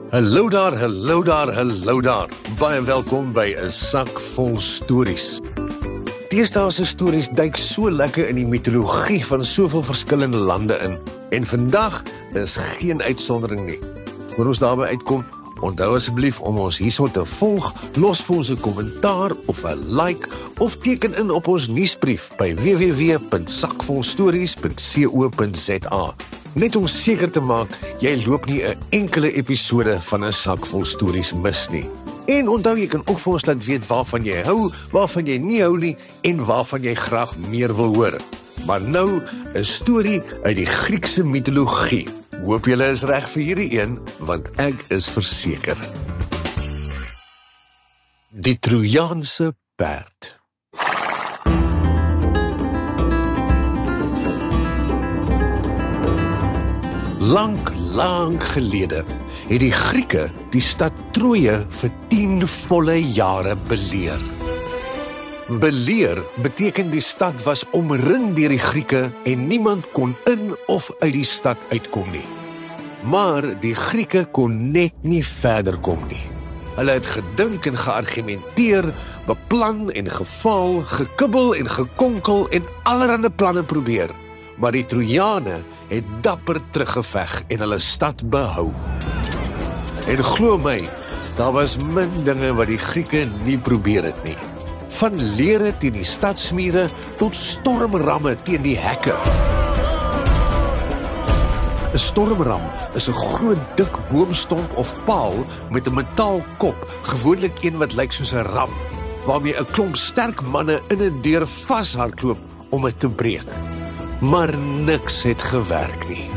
Hallo daar, hallo daar, hallo daar. Baie welkom by 'n sak vol stories. Deesdae se stories duik so lekker in die mitologie van soveel verskillende lande in. En vandag is geen uitsondering nie. Voor ons daarby uitkom, onthou asseblief om ons hierso te volg, los vir ons 'n kommentaar of 'n like of teken in op ons nuusbrief by www.sakvolstories.co.za. Net om seker te maak, jy loop nie 'n enkele episode van 'n sak vol stories mis nie. En onthou, jy kan ook vir ons laat weet waarvan jy hou, waarvan jy nie hou nie en waarvan jy graag meer wil hoor. Maar nou 'n storie uit die Griekse mitologie. Hoop julle is reg vir hierdie een, want ek is verseker. Die Trojaanse perd. Lang gelede het die Grieke die stad Troje vir 10 volle jare beleer. Beleer beteken die stad was omring deur die Grieke en niemand kon in of uit die stad uitkom nie. Maar die Grieke kon net nie verder kom nie. Hulle het gedink en geargumenteer, beplan en gefaal, gekibbel en gekonkel en allerlei planne probeer. Maar die Trojane het dapper teruggeveg en hulle stad behou. En glo my, daar was min dinge wat die Grieke nie probeer het nie. Van lere teen die stadsmure tot stormramme teen die hekke. 'n Stormram is 'n groot dik boomstomp of paal met 'n metaalkop, gewoonlik een wat lyk soos 'n ram, waarmee 'n klomp sterk manne in 'n deur vashardloop om dit te breek. Maar niks het gewerk nie.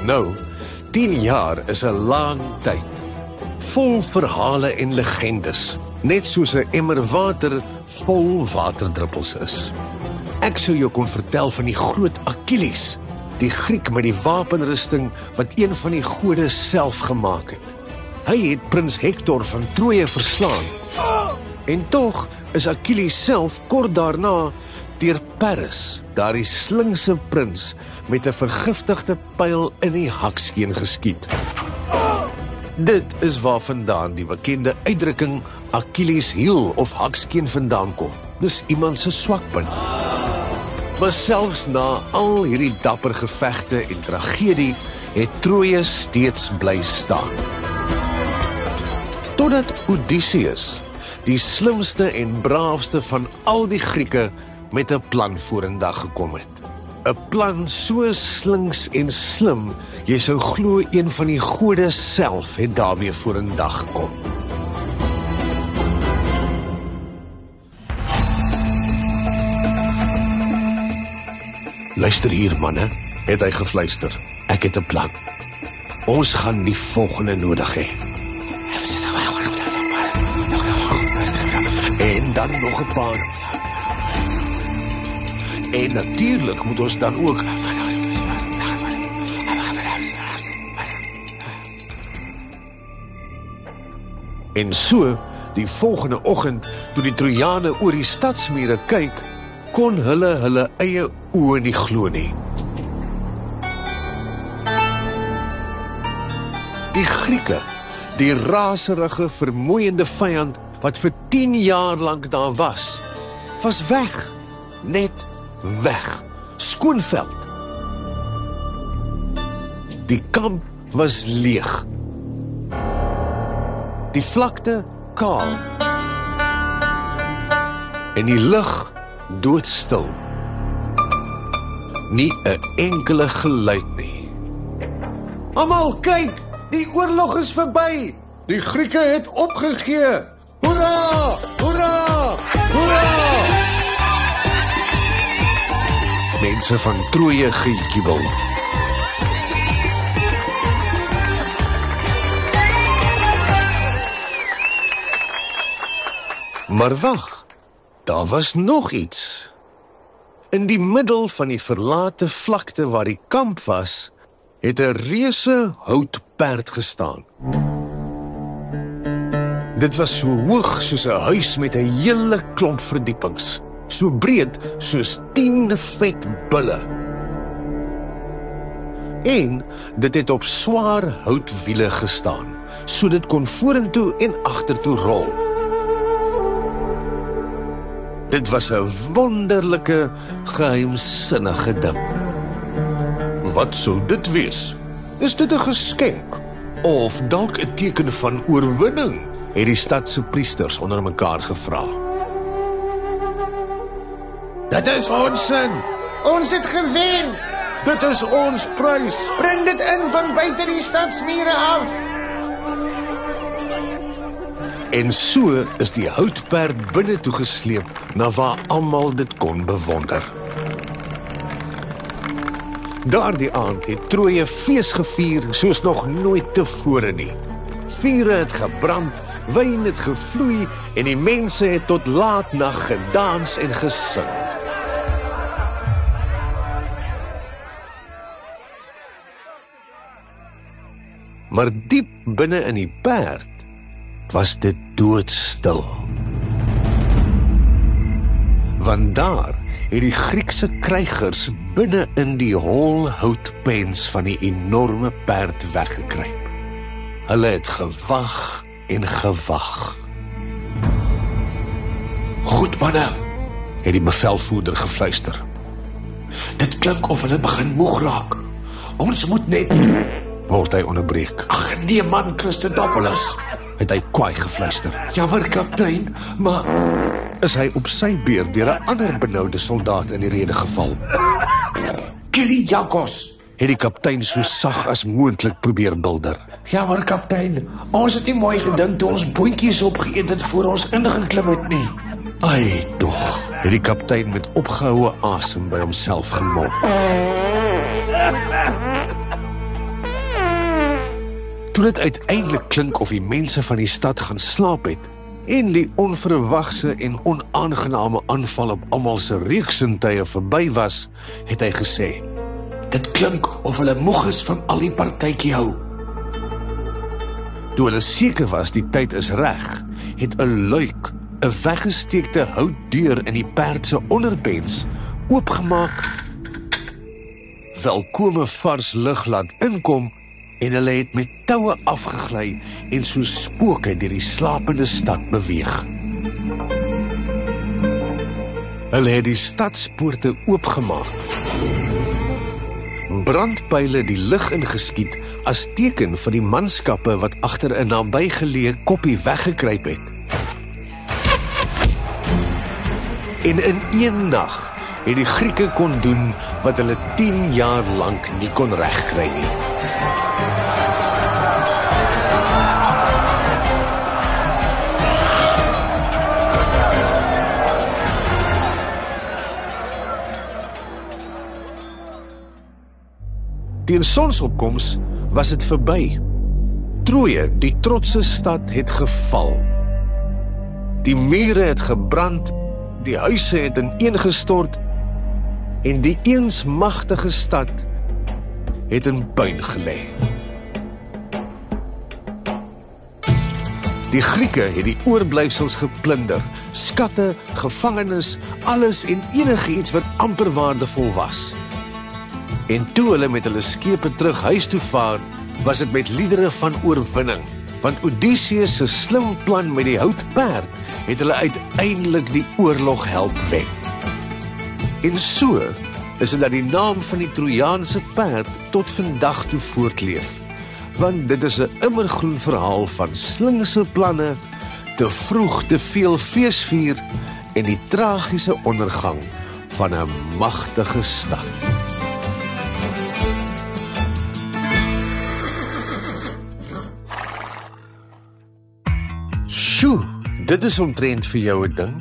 Nou, 10 jaar is 'n lang tyd, vol verhale en legendes, net soos 'n emmer water vol waterdruppels is. Ek sou jou kon vertel van die groot Achilles, die Griek met die wapenrusting wat een van die gode self gemaak het. Hy het prins Hektor van Troje verslaan. En tog is Achilles self kort daarna deur Paris, daardie slinkse prins, met 'n vergiftigde pyl in die hakskeen geskiet. Dit is waarvandaan die bekende uitdrukking Achilles heel of hakskeen vandaan kom. Dis iemand se swakpunt. Maar selfs na al hierdie dapper gevegte en tragedie, het Troje steeds bly staan. Totdat Odysseus, die slimste en braafste van al die Grieke, met 'n plan vorendag gekom het. 'n Plan so slinks en slim, jy sou glo een van die gode self het daarmee vorendag gekom. Luister hier, manne, het hy gefluister. Ek het 'n plan. Ons gaan die volgende nodig hê. En dan nog 'n paar. En natuurlik moet ons dan ook En so, die volgende oggend, toe die Trojane oor die stadsmure kyk, kon hulle eie oë nie glo nie. Die Grieke, die raserige, vermoeiende vyand wat vir 10 jaar lank daar was weg, net weg, skoonveld. Die kamp was leeg. Die vlakte kaal. En die lug doodstil. Nie 'n enkele geluid nie. Almal kyk, die oorlog is verby. Die Grieke het opgegee. Hoera! Hoera! Hoera! Mense van Troje gejubel. Maar wag, daar was nog iets. In die middel van die verlate vlakte waar die kamp was, het 'n reuse houtperd gestaan. Dit was so hoog soos 'n huis met 'n hele klomp verdiepings, so breed soos 10 vet bulle. En dit het op swaar houtwiele gestaan, so dit kon vorentoe en agtertoe rol. Dit was 'n wonderlike, geheimsinnige ding. Wat sou dit wees? Is dit 'n geskenk? Of dalk 'n teken van oorwinning? Het die stadse priesters onder mekaar gevra. Dit is ons sin! Ons het gewen! Dit is ons prys! Bring dit in van buite die stadsmure af! En so is die houtperd binne toe gesleep na waar almal dit kon bewonder. Daardie aand het Troje fees gevier soos nog nooit tevore nie. Vure het gebrand, wyn het gevloei en die mense het tot laat nag gedans en gesing. Maar diep binne in die perd was dit doodstil. Want daar het die Griekse krygers binne in die hol houtpens van die enorme perd weggekruip. Hulle het gewag en gewag. Goed manne, het die bevelvoerder gefluister. Dit klink of hulle begin moeg raak. Ons moet net... word hy onderbreek. Ag nee man, Christopoulos, het hy kwaai gefluister. Jammer kaptein, maar... is hy op sy beurt deur 'n ander benoude soldaat in die rede geval. Kyriakos, het die kaptein so sag as moontlik probeer bilder. Jammer kaptein, ons het nie mooi gedink toe ons boontjies opgeëet het voor ons ingeklim het nie. Ai tog, het die kaptein met opgehoue asem by homself gemor. Toe dit uiteindelik klink of die mense van die stad gaan slaap het, en die onverwagse en onaangename aanval op almal se reuksintuie verby was, het hy gesê, dit klink of hulle moeg is van al die partytjie hou. Toe hulle seker was die tyd is reg, het 'n luik, 'n weggesteekte houtdeur in die perd se onderpens, oopgemaak, welkome vars lug laat inkom, en hulle het met toue afgegly en so spooke deur die slapende stad beweeg. Hulle het die stadspoorte oopgemaak, brandpyle die lug ingeskiet as teken vir die manskappe wat agter 'n nabygeleë koppie weggekruip het. En in een nag het die Grieke kon doen wat hulle 10 jaar lank nie kon regkry nie. Teen sonsopkoms was dit verby. Troje, die trotse stad, het geval. Die mure het gebrand, die huise het ineengestort en die eens magtige stad het in puin gelê. Die Grieke het die oorblyfsels geplunder, skatte, gevangenes, alles en enigiets wat amper waardevol was. En toe hulle met hulle skepe terug huis toe vaar, was dit met liedere van oorwinning, want Odysseus se slim plan met die houtperd het hulle uiteindelik die oorlog help wen. En so is dit dat die naam van die Trojaanse perd tot vandag toe voortleef, want dit is 'n immergroen verhaal van slinkse planne, te vroeg te veel feesvier en die tragiese ondergang van 'n magtige stad. Sjoe, dit is omtrent vir jou 'n ding.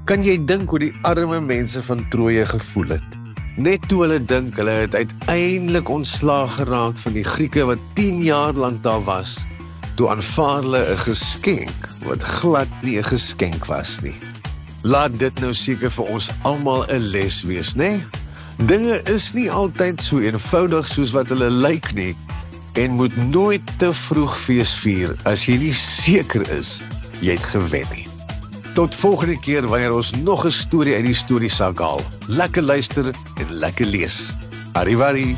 Kan jy dink hoe die arme mense van Troje gevoel het? Net toe hulle dink hulle het uiteindelik ontslaag geraak van die Grieke wat 10 jaar lank daar was, toe aanvaar hulle 'n geskenk wat glad nie 'n geskenk was nie. Laat dit nou seker vir ons almal 'n les wees, né? Dinge is nie altyd so eenvoudig soos wat hulle lyk nie, en moet nooit te vroeg feesvier as jy nie seker is jy het gewen nie. Tot volgende keer wanneer ons nog 'n storie uit die storiesak haal. Lekker luister en lekker lees. Arrivederci.